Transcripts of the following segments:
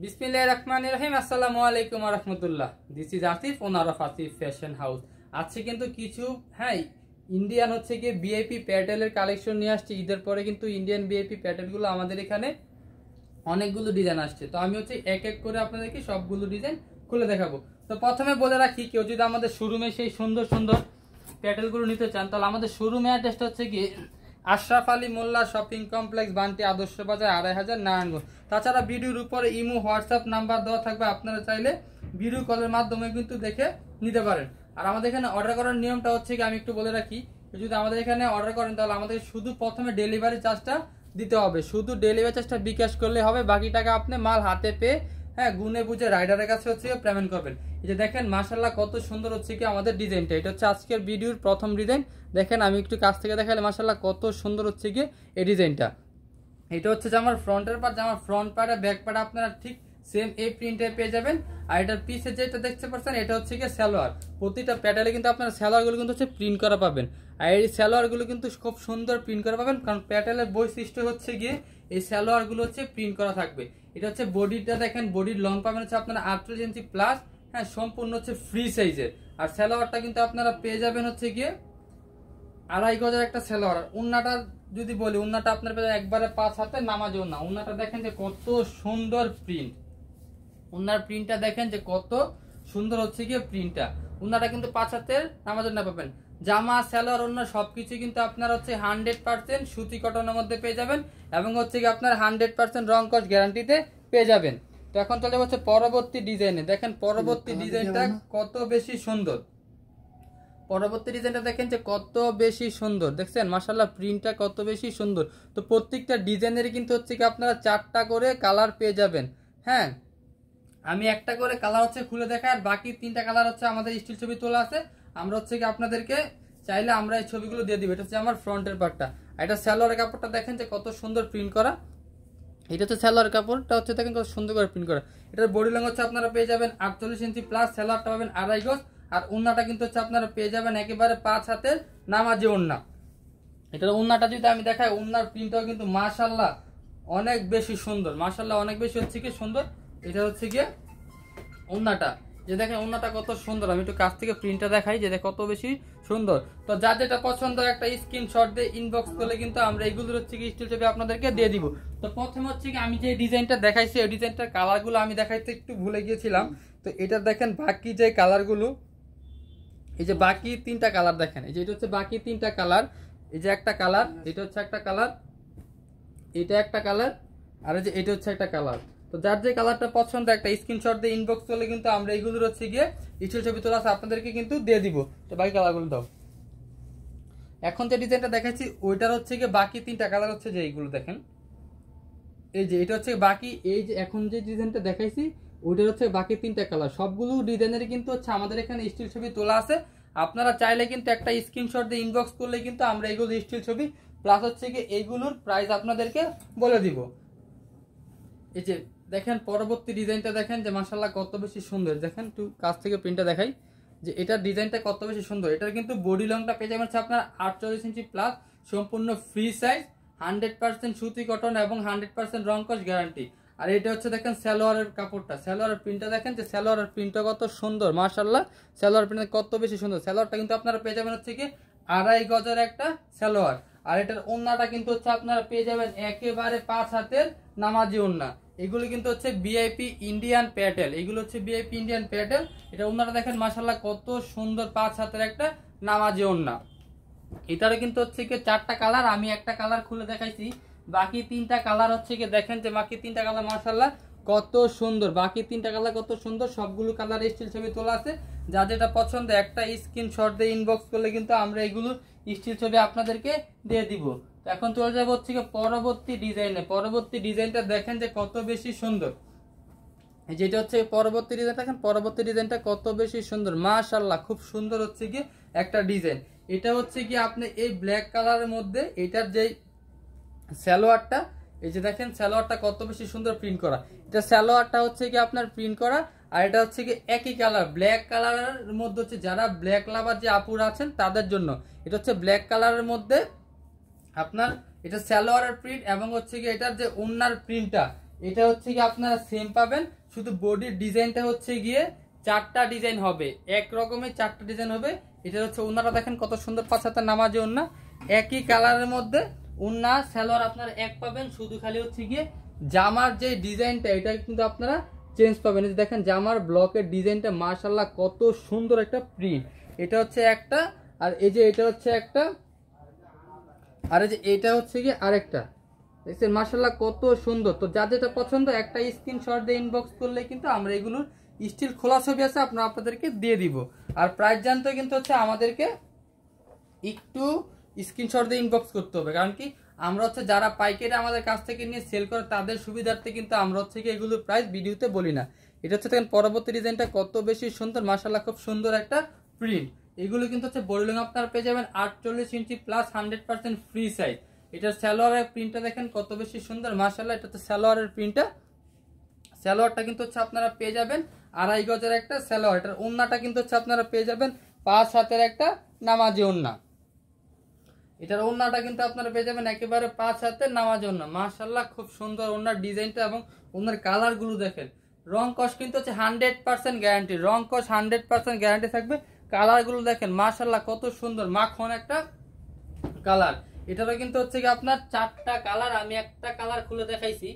বিসমিল্লাহির রহমানির রহিম। আসসালামু আলাইকুম ওয়া রাহমাতুল্লাহ। This is Asif owner of Asif fashion house. আজকে কিন্তু কিছু ইন্ডিয়ান হচ্ছে গিয়ে ভিআইপি প্যাটেলের কালেকশন নিয়ে আসছে। ঈদের পরে কিন্তু ইন্ডিয়ান ভিআইপি প্যাটেলগুলো আমাদের এখানে অনেকগুলো ডিজাইন আসছে। তো আমি হচ্ছে এক এক করে আপনাদেরকে সবগুলো ডিজাইন খুলে দেখাবো। তো প্রথমে বলে রাখি, কেউ যদি আমাদের শোরুমে সেই সুন্দর সুন্দর প্যাটেলগুলো নিতে চান তাহলে আমাদের শোরুমে অ্যাড্রেসটা হচ্ছে গিয়ে আশরাফ আলী মোল্লা শপিং কমপ্লেক্স, বান্টি আদর্শ বাজার, ২৫০০ নারায়ণগঞ্জ। তাছাড়া ভিডিওর উপরে ইমো হোয়াটসঅ্যাপ নাম্বার দেওয়া থাকবে, আপনারা চাইলে ভিডিও কলের মাধ্যমে কিন্তু দেখে নিতে পারেন। আর আমাদের এখানে অর্ডার করার নিয়মটা হচ্ছে কি আমি একটু বলে রাখি, যদি আমাদের এখানে অর্ডার করেন তাহলে আমাদের শুধু প্রথমে ডেলিভারি চার্জটা দিতে হবে। শুধু ডেলিভারি চার্জটা বিকাশ করলে হবে, বাকি টাকা আপনি মাল হাতে পেয়ে গুনে বুঝে রাইডারের কাছে হচ্ছে পেমেন্ট করবেন। এই যে দেখেন মাশাআল্লাহ কত সুন্দর হচ্ছে কি আমাদের ডিজাইনটা। এটা হচ্ছে আজকের ভিডিওর প্রথম ডিজাইন। দেখেন আমি একটু কাছ থেকে দেখালে মাশাআল্লাহ কত সুন্দর হচ্ছে কি এই ডিজাইনটা। এটা হচ্ছে যে আমার ফ্রন্টের পার্ট, যে আমার ফ্রন্ট পার্ট আর ব্যাক পার্ট আপনারা ঠিক সেম এই প্রিন্টে পেয়ে যাবেন। আর এটার পিছে যেটা দেখতে পাচ্ছেন এটা হচ্ছে গিয়ে সালোয়ার। প্রতিটা প্যাটেলে কিন্তু আপনারা সালোয়ারগুলো কিন্তু হচ্ছে প্রিন্ট করা পাবেন। আর এই সালোয়ারগুলো কিন্তু খুব সুন্দর প্রিন্ট করা পাবেন, কারণ প্যাটেলের বৈশিষ্ট্য হচ্ছে গিয়ে এই সালোয়ারগুলো হচ্ছে প্রিন্ট করা থাকবে। এটা হচ্ছে বডিটা দেখেন, বডির লং পাবেন হচ্ছে আপনারা 48 ইঞ্চি প্লাস, সম্পূর্ণ হচ্ছে ফ্রি সাইজের। আর সালোয়ারটা কিন্তু আপনারা পেয়ে যাবেন হচ্ছে গিয়ে 2.5 গজের একটা সালোয়ার। উন্নাটা যদি বলি, উন্নাটা আপনার পেয়ে একবারে 5 হাতে নামাজ উন্না। উন্নাটা দেখেন যে কত সুন্দর প্রিন্ট, উন্নার প্রিন্টটা দেখেন যে কত সুন্দর হচ্ছে গিয়ে প্রিন্টটা। উন্নাটা কিন্তু 5 হাতের নামাজ উন্না পাবেন। জামা সালোয়ার উন্না সবকিছু কিন্তু আপনার হচ্ছে 100% সুতি কটনের মধ্যে পেয়ে যাবেন, এবং হচ্ছে কি আপনার 100% রং কস গ্যারান্টিতে পেয়ে যাবেন। তো এখন চলে যাচ্ছে পরবর্তী ডিজাইনে। দেখেন পরবর্তী ডিজাইনটা কত বেশি সুন্দর। পরবর্তী ডিজাইনটা দেখেন যে কত বেশি সুন্দর, দেখছেন মাশাআল্লাহ প্রিন্টটা কত বেশি সুন্দর। তো প্রত্যেকটা ডিজাইনেরই কিন্তু হচ্ছে কি আপনারা 4টা করে কালার পেয়ে যাবেন। আমি একটা করে কালার হচ্ছে খুলে দেখাই, আর বাকি 3টা কালার হচ্ছে আমাদের স্টিল ছবি তোলা আছে। আমরা হচ্ছে কি আপনাদেরকে চাইলে আমরা এই ছবিগুলো দিয়ে দিব। এটা হচ্ছে আমার ফ্রন্টের পার্টটা। আর এটা সালোয়ারের কাপড়টা দেখেন যে কত সুন্দর প্রিন্ট করা। এটা হচ্ছে সালোয়ার কাপড়টা হচ্ছে দেখেন কত সুন্দর করে প্রিন্ট করা। এটার বডি লং হচ্ছে আপনারা পেয়ে যাবেন 48 ইঞ্চি প্লাস, সালোয়ারটা পাবেন 2.5 গজ। আর ওন্নাটা কিন্তু হচ্ছে আপনারা পেয়ে যাবেন একেবারে 5 হাতের নামাজি ওন্না। এটার ওন্নাটা যদি আমি দেখাই, ওন্নার প্রিন্টটাও কিন্তু মাশাআল্লাহ অনেক বেশি সুন্দর, মাশাআল্লাহ অনেক বেশি হচ্ছে কি সুন্দর। এটা হচ্ছে গিয়ে ওন্নাটা, যে দেখেন ওন্নাটা কত সুন্দর। আমি একটু কাছ থেকে প্রিন্টটা দেখাই যে কত বেশি সুন্দর। তো যার যেটা পছন্দ একটা স্ক্রিনশট দিয়ে ইনবক্স করলে কিন্তু আমরা এইগুলো হচ্ছে কি স্টিল ছবি আপনাদেরকে দিয়ে দিব। তো প্রথমে হচ্ছে কি আমি যে ডিজাইনটা দেখাইছি এই ডিজাইনটার কালারগুলো আমি দেখাইতে একটু ভুলে গিয়েছিলাম। তো এটা দেখেন বাকি যে কালারগুলো, এই যে বাকি 3টা কালার দেখেন, এই যে এটা হচ্ছে বাকি 3টা কালার। এই যে একটা কালার, এটা হচ্ছে একটা কালার, এটা একটা কালার, আর এই যে এটা হচ্ছে একটা কালার। তো যার যে কালারটা পছন্দ একটা স্ক্রিনশট দিয়ে ইনবক্স করলে কিন্তু আমরা এইগুলোর হচ্ছে গিয়ে স্টিল ছবি তোলা আছে আপনাদেরকে কিন্তু দিয়ে দিব। তো বাকি কালারগুলো দাও। এখন যে ডিজাইনটা দেখাচ্ছি ওইটার হচ্ছে গিয়ে বাকি 3টা কালার হচ্ছে যে এইগুলো দেখেন, এই যে এটা হচ্ছে বাকি, এই যে এখন যে ডিজাইনটা দেখাইছি ওইটার হচ্ছে বাকি 3টা কালার। সবগুলো ডিজাইনের কিন্তু হচ্ছে আমাদের এখানে স্টিল ছবি তোলা আছে। আপনারা চাইলে কিন্তু একটা স্ক্রিনশট দিয়ে ইনবক্স করলে কিন্তু আমরা এইগুলো স্টিল ছবি প্লাস হচ্ছে কি এইগুলোর প্রাইস আপনাদেরকে বলে দিব। এই যে দেখেন পরবর্তী ডিজাইনটা দেখেন যে মাশাআল্লাহ কত বেশি সুন্দর। দেখেন একটু কাছ থেকে প্রিন্টটা দেখাই যে এটার ডিজাইনটা কত বেশি সুন্দর। এটার কিন্তু বডি লংটা পেয়ে যাবেন হচ্ছে আপনার 48 ইঞ্চি প্লাস, সম্পূর্ণ ফ্রি সাইজ, 100% সুতি কটন এবং 100% রং কস গ্যারান্টি। আর এটা হচ্ছে দেখেন সালোয়ারের কাপড়টা, সালোয়ারের প্রিন্টটা দেখেন যে সালোয়ারের প্রিন্টটা কত সুন্দর মাশাআল্লাহ। সালোয়ার প্রিন্ট কত বেশি সুন্দর। সালোয়ারটা কিন্তু আপনারা পেয়ে যাবেন হচ্ছে কি 2.5 গজের একটা সালোয়ার। আর এটার ওন্নাটা কিন্তু হচ্ছে আপনারা পেয়ে যাবেন একেবারে 5 হাতের নামাজি ওন্না। এগুলো কিন্তু হচ্ছে ভিআইপি ইন্ডিয়ান প্যাটেল, এগুলো হচ্ছে ভিআইপি ইন্ডিয়ান প্যাটেল। এটা ওন্নাটা দেখেন মাশাআল্লাহ কত সুন্দর 5 হাতের একটা নামাজি ওন্না। এটারও কিন্তু হচ্ছে কি 4টা কালার, আমি একটা কালার খুলে দেখাইছি। বাকি 3টা কালার হচ্ছে কি দেখেন যে বাকি 3টা কালার মাশাআল্লাহ কত সুন্দর। বাকি 3টা কালার কত সুন্দর, সবগুলো কালার স্টিল ছবি তোলা আছে। যা যেটা পছন্দ একটা স্ক্রিনশট দিয়ে ইনবক্স করলে কিন্তু আমরা এগুলো স্টিল ছবি আপনাদেরকে দিয়ে দিব। তো এখন চলে যাবো হচ্ছে কি পরবর্তী ডিজাইনে। পরবর্তী ডিজাইনটা দেখেন যে কত বেশি সুন্দর। যেটা হচ্ছে পরবর্তী ডিজাইন, দেখেন পরবর্তী ডিজাইনটা কত বেশি সুন্দর মাশাআল্লাহ, খুব সুন্দর হচ্ছে কি একটা ডিজাইন। এটা হচ্ছে কি আপনি এই ব্ল্যাক কালারের মধ্যে এটার যে সালোয়ারটা, এই যে দেখেন সালোয়ারটা কত বেশি সুন্দর প্রিন্ট করা। এটা সালোয়ারটা হচ্ছে কি আপনার প্রিন্ট করা, আর এটা হচ্ছে কি একই কালার ব্ল্যাক কালারের মধ্যে হচ্ছে যারা ব্ল্যাক লাভার যে আপুরা আছেন তাদের জন্য। এটা হচ্ছে ব্ল্যাক কালারের মধ্যে আপনার এটা সালোয়ারের প্রিন্ট, এবং হচ্ছে কি এটার যে ওন্নার প্রিন্টটা, এটা হচ্ছে কি আপনারা সেম পাবেন, শুধু বডির ডিজাইনটা হচ্ছে গিয়ে 4টা ডিজাইন হবে, এক রকমের 4টা ডিজাইন হবে। এটা হচ্ছে ওন্নাটা দেখেন কত সুন্দর, 5 হাতের নামাজি ওন্না, একই কালারের মধ্যে ওন্না সালোয়ার আপনারা এক পাবেন, শুধু খালি হচ্ছে গিয়ে জামার যে ডিজাইনটা এটা কিন্তু আপনারা চেঞ্জ পাবেন। এই যে দেখেন জামার ব্লকের ডিজাইনটা মাশাআল্লাহ কত সুন্দর একটা প্রিন্ট, এটা হচ্ছে একটা, আর এই যে এটা হচ্ছে একটা, আর এই যে এটা হচ্ছে গিয়ে আরেকটা, দেখছেন মাশাআল্লাহ কত সুন্দর। তো যার যেটা পছন্দ একটা স্ক্রিনশট দিয়ে ইনবক্স করলে কিন্তু আমরা এগুলোর স্টিল খোলা ছবি আছে আপনাদেরকে দিয়ে দিব। আর প্রাইস জানতে কিন্তু হচ্ছে আমাদেরকে একটু স্ক্রিনশট দিয়ে ইনবক্স করতে হবে, কারণ কি আমরা হচ্ছে যারা পাইকারি আমাদের কাছ থেকে নিয়ে সেল করে তাদের সুবিধার্থে কিন্তু আমরা হচ্ছে কি এগুলোর প্রাইস ভিডিওতে বলি না। এটা হচ্ছে দেখেন পরবর্তী ডিজাইনটা কত বেশি সুন্দর, মাশাআল্লাহ খুব সুন্দর একটা প্রিন্ট। এগুলো কিন্তু হচ্ছে বডি লং আপনারা পেয়ে যাবেন 48 ইঞ্চি প্লাস 100% ফ্রি সাইজ। এটার সালোয়ারের প্রিন্টটা দেখেন কত বেশি সুন্দর, মাশাআল্লাহ এটা হচ্ছে সালোয়ারের প্রিন্টটা। সালোয়ারটা কিন্তু হচ্ছে আপনারা পেয়ে যাবেন 2.5 গজের একটা সালোয়ার। এটার ওন্নাটা কিন্তু হচ্ছে আপনারা পেয়ে যাবেন 5 হাতের একটা নামাজি ওন্না। এটার ওন্নাটা কিন্তু আপনারা পেয়ে যাবেন একেবারে 5 হাতের নামাজি ওন্না, মাশাআল্লাহ খুব সুন্দর ওন্নার ডিজাইনটা এবং ওন্নার কালারগুলো দেখেন। রং কস কিন্তু হচ্ছে 100% গ্যারান্টি, রং কস 100% গ্যারান্টি থাকবে। কালারগুলো দেখেন মাশাআল্লাহ কত সুন্দর মাখন একটা কালার। এটারও কিন্তু হচ্ছে কি আপনার 4টা কালার, আমি একটা কালার খুলে দেখাইছি,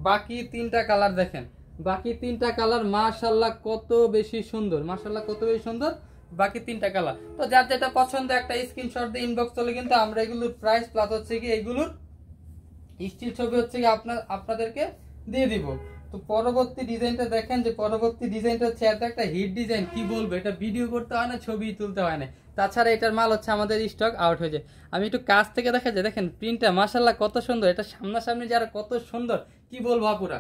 বাকি 3টা কালার দেখেন, বাকি 3টা কালার মাশাআল্লাহ কত বেশি সুন্দর, মাশাআল্লাহ কত বেশি সুন্দর বাকি 3টা কালার। তো যার যেটা পছন্দ একটা স্ক্রিনশট দিয়ে ইনবক্স করলে কিন্তু আমরা এগুলোর প্রাইস প্লাস হচ্ছে কি এগুলোর স্টিল ছবি হচ্ছে কি আপনাদেরকে দিয়ে দিব। তো পরবর্তী ডিজাইনটা দেখেন, যে পরবর্তী ডিজাইনটা হচ্ছে এত একটা হিট ডিজাইন, কি বলবো, এটা ভিডিও করতে হয় না, ছবি তুলতে হয় না, তাছাড়া এটার মাল হচ্ছে আমাদের স্টক আউট হয়ে যায়। আমি একটু কাছ থেকে দেখা যায়, দেখেন প্রিন্টটা মাশাআল্লাহ কত সুন্দর, এটা সামনাসামনি যারা কত সুন্দর কি বলবো আপুরা।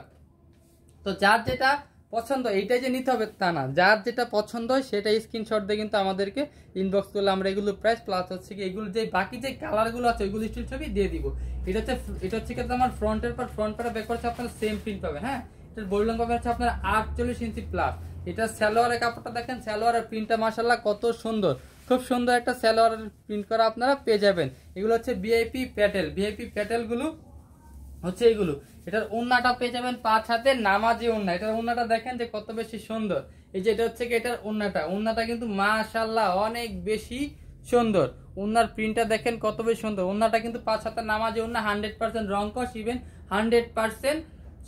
তো যার যেটা পছন্দ এইটাই যে নিতে হবে তা না, যার যেটা পছন্দ হয় সেটা স্ক্রিনশট দিয়ে কিন্তু আমাদেরকে ইনবক্স করলে আমরা এগুলো প্রাইস প্লাস হচ্ছে কি এগুলো যে বাকি যে কালারগুলো আছে ওইগুলো স্টিল ছবি দিয়ে দিব। এটা হচ্ছে কিন্তু আমার ফ্রন্টের পার, ফ্রন্ট পার ব্যাক পার্টে আপনারা সেম প্রিন্ট পাবেন। হ্যাঁ, এটার বডি লং পাবেন হচ্ছে আপনারা 48 ইঞ্চি প্লাস। এটা সালোয়ারের কাপড়টা দেখেন, সালোয়ারের প্রিন্টটা মাশাআল্লাহ কত সুন্দর, খুব সুন্দর একটা সালোয়ারের প্রিন্ট করা আপনারা পেয়ে যাবেন। এগুলো হচ্ছে ভিআইপি প্যাটেল, ভিআইপি প্যাটেল গুলো হচ্ছে এইগুলো। এটার ওন্নাটা পেয়ে যাবেন 5 হাতের নামাজি ওন্না। এটার ওন্নাটা দেখেন যে কত বেশি সুন্দর, এই যে এটা হচ্ছে কি এটার ওন্নাটা কিন্তু মাশাআল্লাহ অনেক বেশি সুন্দর। ওন্নার প্রিন্টটা দেখেন কত বেশি সুন্দর, ওন্নাটা কিন্তু 5 হাতের নামাজি ওন্না, 100% রং কস, ইভেন 100%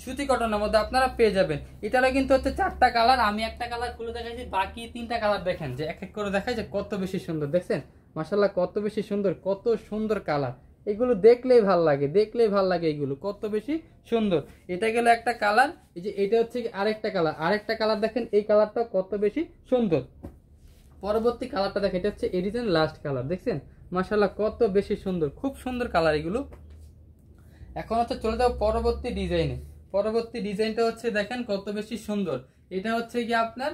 সুতি কটনের মধ্যে আপনারা পেয়ে যাবেন। এটারও কিন্তু হচ্ছে 4টা কালার, আমি একটা কালার খুলে দেখাইছি, বাকি 3টা কালার দেখেন যে এক এক করে দেখাই যে কত বেশি সুন্দর, দেখছেন মাশাআল্লাহ কত বেশি সুন্দর, কত সুন্দর কালার। এগুলো দেখলেই ভাল লাগে, দেখলেই ভাল লাগে, এগুলো কত বেশি সুন্দর। এটা গেল একটা কালার, এই যে এটা হচ্ছে আরেকটা কালার, আরেকটা কালার দেখেন, এই কালারটা কত বেশি সুন্দর। পরবর্তী কালারটা দেখেন, এটা হচ্ছে এডিশন লাস্ট কালার, দেখছেন মাশাআল্লাহ কত বেশি সুন্দর, খুব সুন্দর কালার এগুলো। এখন হচ্ছে চলে যাও পরবর্তী ডিজাইনে। পরবর্তী ডিজাইনটা হচ্ছে দেখেন কত বেশি সুন্দর। এটা হচ্ছে কি আপনার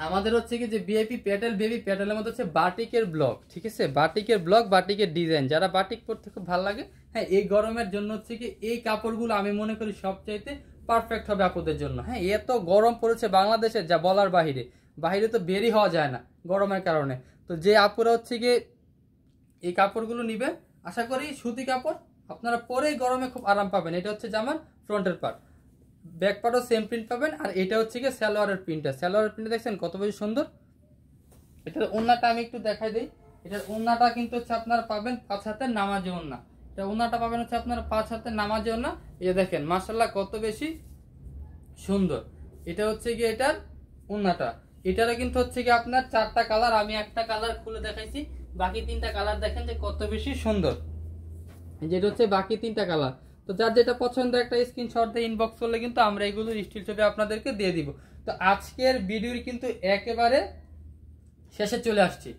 আমাদের হচ্ছে কি যে ভিআইপি প্যাটেল, বেবি প্যাটেলের মধ্যে হচ্ছে বাটিকের ব্লক, ঠিক আছে, বাটিকের ব্লক, বাটিকের ডিজাইন, যারা বাটিক পরতে খুব ভালো লাগে, হ্যাঁ এই গরমের জন্য হচ্ছে কি এই কাপড়গুলো আমি মনে করি সবচাইতে পারফেক্ট হবে আপুদের জন্য। হ্যাঁ, এত গরম পড়েছে বাংলাদেশে যা বলার বাহিরে, বাইরে তো বেরই হওয়া যায় না গরমের কারণে। তো যে আপুরা হচ্ছে কি এই কাপড়গুলো নিবে, আশা করি সুতি কাপড় আপনারা পরেই গরমে খুব আরাম পাবেন। এটা হচ্ছে জামার ফ্রন্টের পার্ট, ব্যাক পার্টও সেম প্রিন্ট পাবেন। আর এটা হচ্ছে কি সালোয়ারের প্রিন্টটা, সালোয়ারের প্রিন্ট দেখছেন কত বেশি সুন্দর। এটার ওন্নাটা আমি একটু দেখাই দিই, এটার ওন্নাটা কিন্তু হচ্ছে আপনারা পাবেন 5 হাতের নামাজি ওন্না। এটা ওন্নাটা পাবেন হচ্ছে আপনারা 5 হাতের নামাজি ওন্না। এই দেখেন মাশাআল্লাহ কত বেশি সুন্দর। এটা হচ্ছে কি এটার ওন্নাটা, এটারও কিন্তু হচ্ছে কি আপনার 4টা কালার, আমি একটা কালার খুলে দেখাইছি, বাকি 3টা কালার দেখেন যে কত বেশি সুন্দর। যেটা হচ্ছে বাকি 3টা কালার। তো যার যেটা পছন্দ একটা স্ক্রিনশট দিয়ে ইনবক্স করলে কিন্তু আমরা এগুলোর স্টিল ছবি আপনাদেরকে দিয়ে দিব। তো আজকের ভিডিওর কিন্তু একেবারে শেষে চলে আসছি,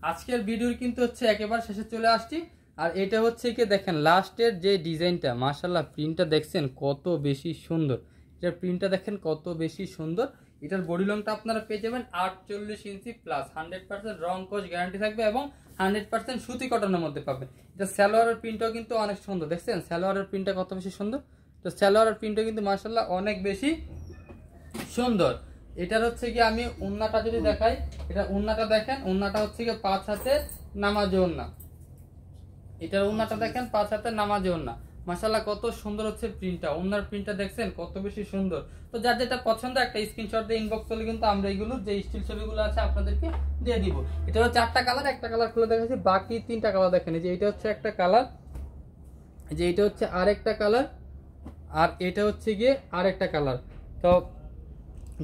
আজকের ভিডিওর কিন্তু হচ্ছে একেবারে শেষে চলে আসছি। আর এটা হচ্ছে কি দেখেন লাস্টের যে ডিজাইনটা, মাশাআল্লাহ প্রিন্টটা দেখছেন কত বেশি সুন্দর, এটার প্রিন্টটা দেখেন কত বেশি সুন্দর। এটার বডি লংটা আপনারা পেয়ে যাবেন 48 ইঞ্চি প্লাস, 100% রং কোশ গ্যারান্টি থাকবে এবং 100% সুতি কটনের মধ্যে পাবেন। এটা সালোয়ারের প্রিন্টও কিন্তু অনেক সুন্দর, দেখছেন সালোয়ারের প্রিন্টটা কত বেশি সুন্দর। তো সালোয়ারের প্রিন্টও কিন্তু মাশাআল্লাহ অনেক বেশি সুন্দর। এটার হচ্ছে কি আমি ওন্নাটা যদি দেখাই, এটা ওন্নাটা দেখেন, ওন্নাটা হচ্ছে কি 5 হাতের নামাজি ওন্না। এটার ওন্নাটা দেখেন 5 হাতের নামাজি ওন্না, মাশাআল্লাহ কত সুন্দর হচ্ছে প্রিন্টটা, ওনার প্রিন্টটা দেখছেন কত বেশি সুন্দর। তো যার যেটা পছন্দ একটা স্ক্রিনশট দিয়ে ইনবক্স করলে কিন্তু আমরা এইগুলো যে স্টিল ছবিগুলো আছে আপনাদেরকে দিয়ে দিব। এটা হচ্ছে 4টা কালার, একটা কালার খুলে দেখাচ্ছি, বাকি 3টা কালার দেখেন। যে এটা হচ্ছে একটা কালার, যে এটা হচ্ছে আরেকটা কালার, আর এটা হচ্ছে গিয়ে আরেকটা কালার। তো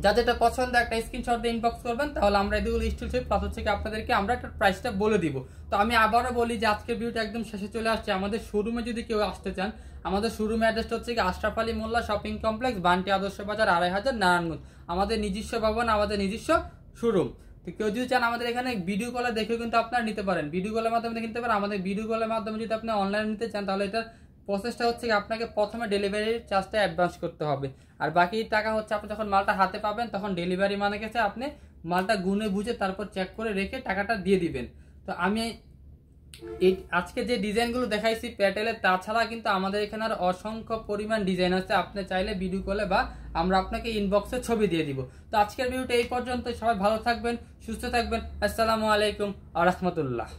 যা যেটা পছন্দ একটা স্ক্রিনশট দিয়ে ইনবক্স করবেন, তাহলে আমরা এগুলো স্টিল ছবি প্লাস হচ্ছে কি আপনাদেরকে আমরা একটা প্রাইসটা বলে দিব। তো আমি আবারও বলি যে আজকের ভিডিওটা একদম শেষে চলে আসছে। আমাদের শোরুমে যদি কেউ আসতে চান, আমাদের শোরুমে অ্যাড্রেসটা হচ্ছে কি আশরাফ আলী মোল্লা শপিং কমপ্লেক্স, বান্টি আদর্শ বাজার, 2500 নারায়ণগঞ্জ। আমাদের নিজস্ব ভবন, আমাদের নিজস্ব শোরুম। তো কেউ যদি চান আমাদের এখানে ভিডিও কলে দেখেও কিন্তু আপনারা নিতে পারেন, ভিডিও কলের মাধ্যমে কিনতে পারেন। আমাদের ভিডিও কলের মাধ্যমে যদি আপনি অনলাইনে নিতে চান, তাহলে এটা প্রসেসটা হচ্ছে কি আপনাকে প্রথমে ডেলিভারি চার্জটা অ্যাডভান্স করতে হবে, আর বাকি টাকা হচ্ছে আপনি যখন মালটা হাতে পাবেন তখন ডেলিভারি মানে গেছে আপনি মালটা গুনে বুঝে তারপর চেক করে রেখে টাকাটা দিয়ে দিবেন। তো আমি এই আজকে যে ডিজাইনগুলো দেখাইছি প্যাটেলের, তাছাড়া কিন্তু আমাদের এখানে আর অসংখ্য পরিমাণ ডিজাইন আছে, আপনি চাইলে ভিডিও কলে বা আমরা আপনাকে ইনবক্সে ছবি দিয়ে দিব। তো আজকের ভিডিওটা এই পর্যন্ত, সবাই ভালো থাকবেন, সুস্থ থাকবেন। আসসালামু আলাইকুম ওয়া রাহমাতুল্লাহ।